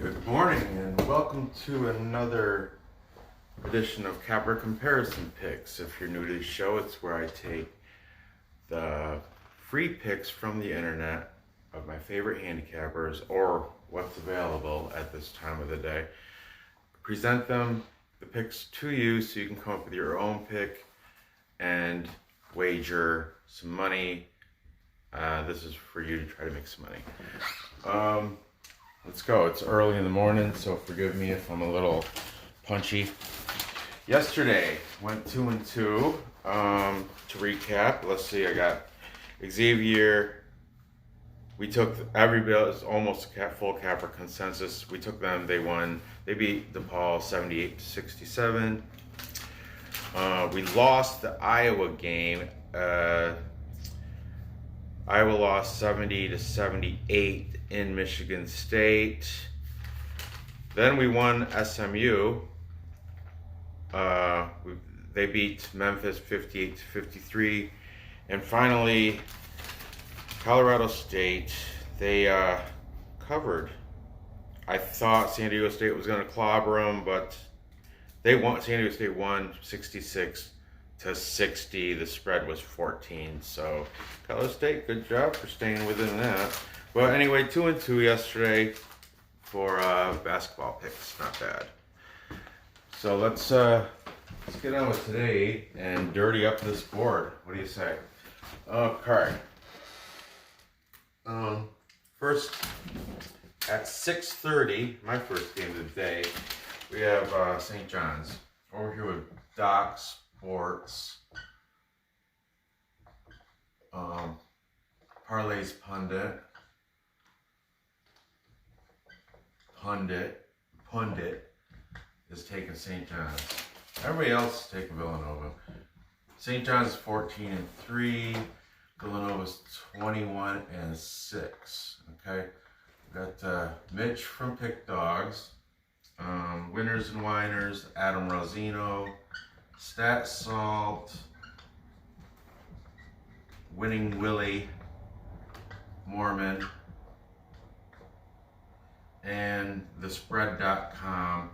Good morning and welcome to another edition of Capper Comparison Picks. If you're new to the show, it's where I take the free picks from the internet of my favorite handicappers or what's available at this time of the day. Present the picks to you so you can come up with your own pick and wager some money. This is for you to try to make some money. Let's go. It's early in the morning, so forgive me if I'm a little punchy. Yesterday, went 2-2. To recap, let's see, I got Xavier. We took everybody, it was almost a full capper consensus. We took them, they won. They beat DePaul 78-67. We lost the Iowa game. Iowa lost 70-78 in Michigan State. Then we won SMU. They beat Memphis 58-53. And finally, Colorado State, they covered. I thought San Diego State was going to clobber them, but they won. San Diego State won 66-60. The spread was 14. So Colorado State, good job for staying within that. Well, anyway, 2-2 yesterday for basketball picks. Not bad. So let's get on with today and dirty up this board. What do you say? Okay. First at 6:30, my first game of the day, we have St.Johns over here with Doc Sports. Parlays Pundit is taking St. John's. Everybody else is taking Villanova. St. John's 14-3. Villanova's 21-6. Okay, we got Mitch from Pick Dogs, Winners and Winers, Adam Rosino, Stat Salt, Winning Willie, Mormon, and thespread.com,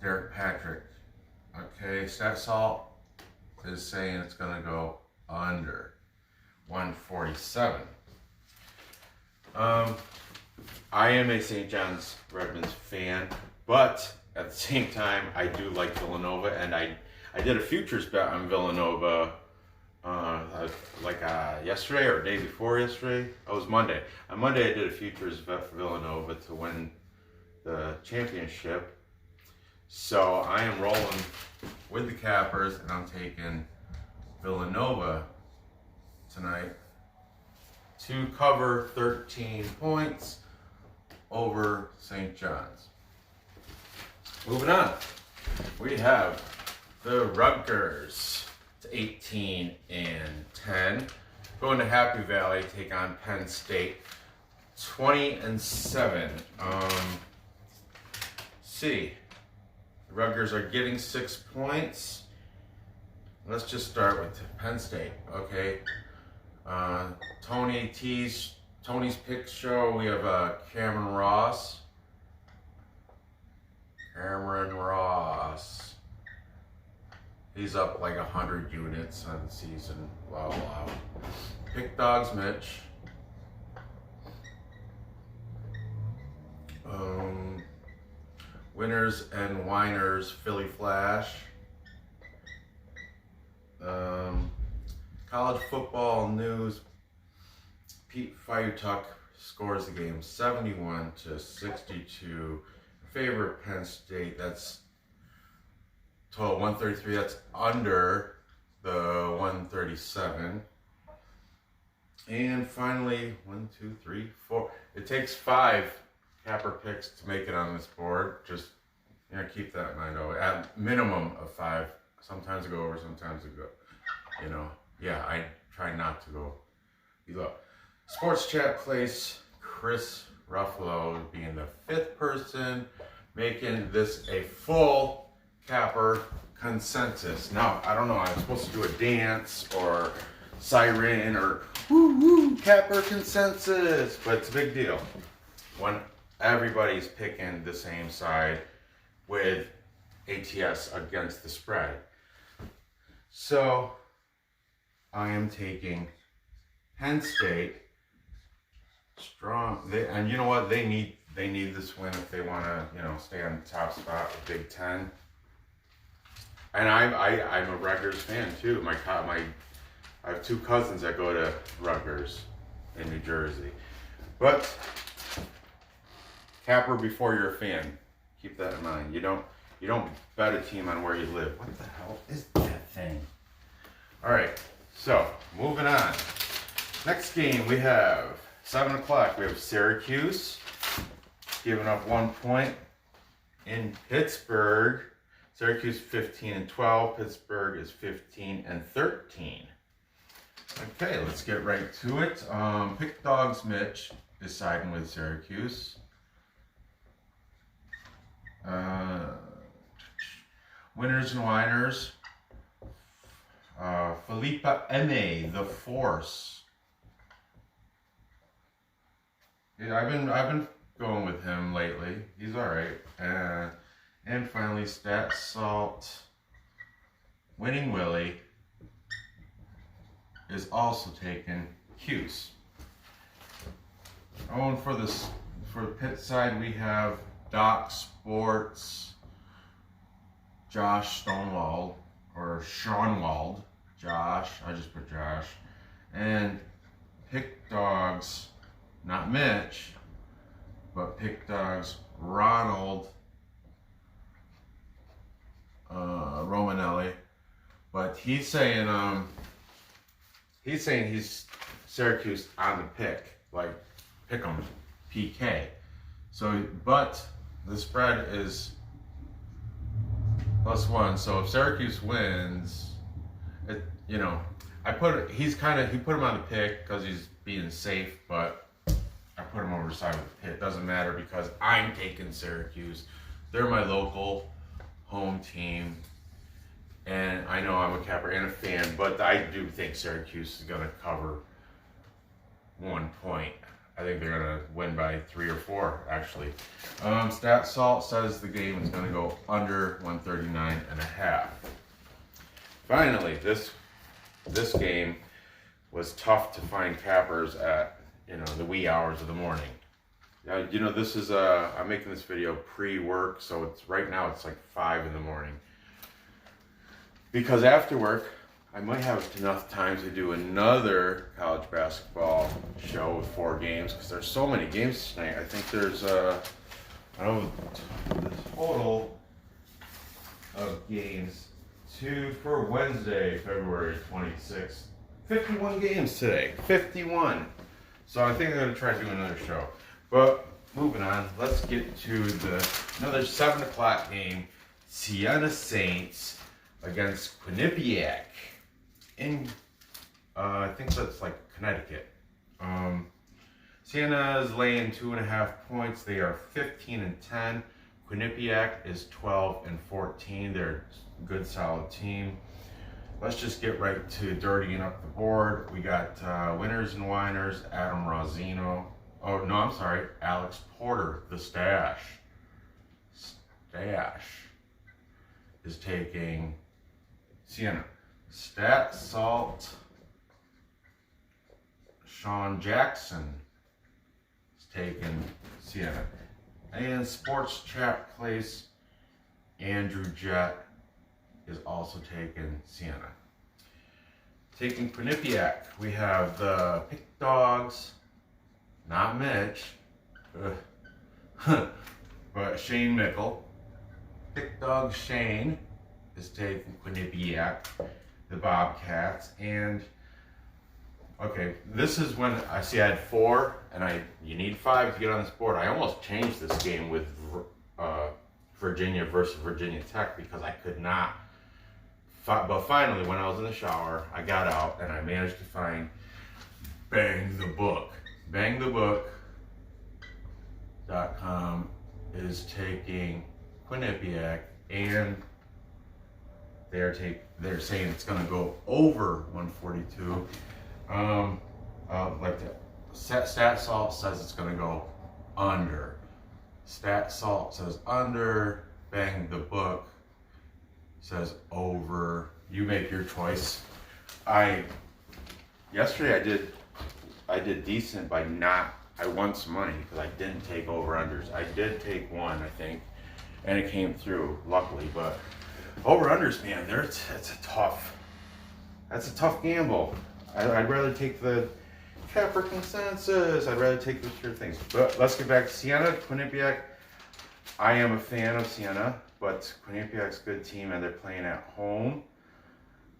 Derek Patrick. Okay, Stat Salt is saying it's going to go under 147. I am a St. John's Redmonds fan, but at the same time, I do like Villanova, and I did a futures bet on Villanova yesterday or day before yesterday. Oh, it was Monday. On Monday, I did a futures bet for Villanova to win the championship. So I am rolling with the Cappers, and I'm taking Villanova tonight to cover 13 points over St. John's. Moving on, we have the Rutgers. It's 18-10. Going to Happy Valley, take on Penn State. 20-7. See, the Rutgers are getting 6 points. Let's just start with Penn State. Okay, Tony's Pick Show. We have Cameron Ross. He's up like 100 units on the season. Wow. Pick Dogs Mitch. Winners and Winers Philly Flash. College football news. Pete Fiutuck scores the game 71-62. Favorite Penn State. That's total 133. That's under the 137. And finally, 1, 2, 3, 4. It takes 5 capper picks to make it on this board. Just keep that in mind. At minimum of 5. Sometimes I go over, sometimes I go. I try not to go below. Sports Chat place Chris Ruffalo being the 5th person, making this a full capper consensus. Now, I don't know, I'm supposed to do a dance or siren or Woo woo, Capper consensus. But it's a big deal when everybody's picking the same side with ATS against the spread. So I am taking Penn State strong. And you know what? They need this win if they want to, stay on the top spot with Big Ten. And I'm a Rutgers fan too. I have 2 cousins that go to Rutgers in New Jersey. But Capper before you're a fan. Keep that in mind. You don't bet a team on where you live. What the hell is that thing? All right. So moving on. Next game we have 7 o'clock. We have Syracuse giving up 1 point in Pittsburgh. Syracuse 15-12. Pittsburgh is 15-13. Okay, let's get right to it. Pick Dogs Mitch is siding with Syracuse. Winners and Whiners. Felipa Ene, the Force. Yeah, I've been going with him lately. He's all right. And finally, Stat Salt. Winning Willie is also taking Cuse. Oh, and for the Pitt side, we have Doc Sports, Josh Stonewall, or Seanwald, Josh, I just put Josh, and Pick Dogs, not Mitch, but Pick Dogs Ronald Romanelli, but he's saying he's Syracuse on the pick, like pick 'em PK. So, but the spread is +1. So if Syracuse wins, he put him on the pick because he's being safe, but I put him over the side with the Pitt. Doesn't matter because I'm taking Syracuse. They're my local home team, and I know I'm a Capper and a fan, but I do think Syracuse is going to cover 1 point. I think they're going to win by 3 or 4, actually. Stat Salt says the game is going to go under 139.5. Finally, this game was tough to find Cappers at, the wee hours of the morning. This is I'm making this video pre-work, so right now it's like 5 in the morning. Because after work, I might have enough time to do another college basketball show with 4 games, because there's so many games tonight. I think there's the total of games for Wednesday, February 26th. 51 games today. 51. So I think I'm going to try to do another show. But moving on, let's get to another 7 o'clock game. Siena Saints against Quinnipiac in, I think that's like Connecticut. Siena is laying 2.5 points. They are 15-10. Quinnipiac is 12-14. They're a good, solid team. Let's just get right to dirtying up the board. We got winners and whiners, Adam Rosino. Oh, no, I'm sorry. Alex Porter, the Stash is taking Siena. Stat Salt, Sean Jackson is taking Siena. And Sports Chat Place, Andrew Jett is also taking Siena. Taking Quinnipiac, we have the Pick Dogs, not Mitch, but Shane Mickle. Pick Dog Shane is taking Quinnipiac, the Bobcats, and okay, this is when I had 4, and you need 5 to get on this board. I almost changed this game with Virginia versus Virginia Tech because I could not. But finally, when I was in the shower, I got out and I managed to find Bang the Book. BangTheBook.com is taking Quinnipiac, and they're saying it's going to go over 142. like the stat salt says it's going to go under. Stat salt says under. Bang the book says over. You make your choice. Yesterday I did decent by I won some money because I didn't take over-unders. I did take one, I think, and it came through, luckily. But over-unders, man, that's a tough gamble. I'd rather take the Capper consensus. I'd rather take the sure things. But let's get back to Siena, Quinnipiac. I am a fan of Siena, but Quinnipiac's a good team and they're playing at home.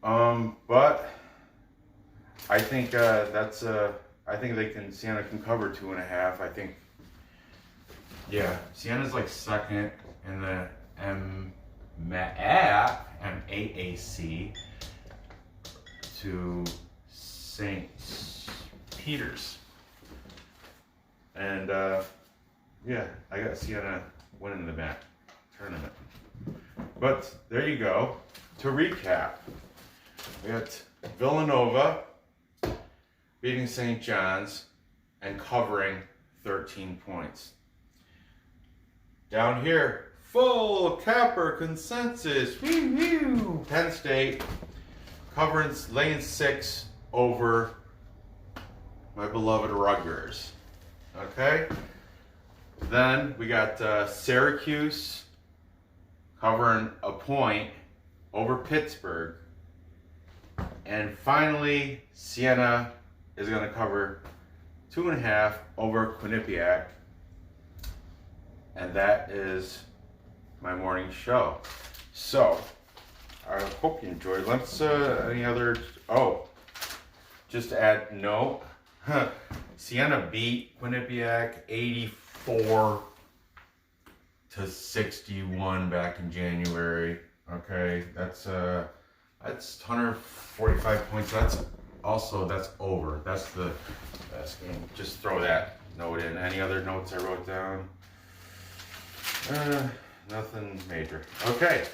But I think Siena can cover 2.5. I think, yeah, Siena's like second in the MAAC to St. Peter's. And yeah, I got Siena winning the MAAC tournament. But there you go. To recap, we got Villanova beating St.Johns and covering 13 points. Down here, full Capper consensus. Woo-hoo! Penn State covering, laying 6 over my beloved Rutgers. Okay? Then we got Syracuse covering a point over Pittsburgh. And finally, Siena is going to cover 2.5 over Quinnipiac. And that is my morning show. So, I hope you enjoyed. Let's, any other, just to add note, Siena beat Quinnipiac 84-61 back in January. Okay, that's 145 points. That's over. That's the best game. Just throw that note in. Any other notes I wrote down? Nothing major. Okay,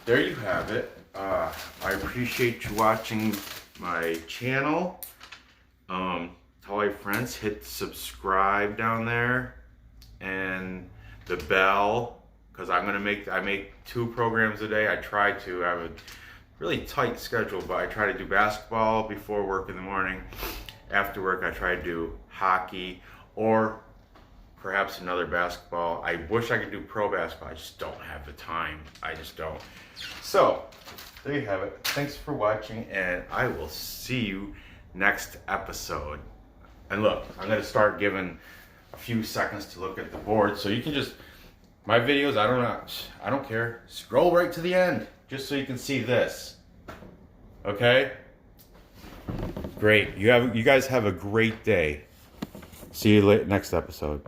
there you have it. I appreciate you watching my channel. Tell all your friends, hit subscribe down there and the bell, because I make 2 programs a day. I have a really tight schedule, but I try to do basketball before work in the morning. After work, I try to do hockey or perhaps another basketball. I wish I could do pro basketball. I just don't have the time. I just don't. So, there you have it. Thanks for watching, and I will see you next episode. And look, I'm going to start giving a few seconds to look at the board, so you can just, my videos, I don't care. Scroll right to the end, just so you can see this. Okay? Great. You guys have a great day. See you next episode.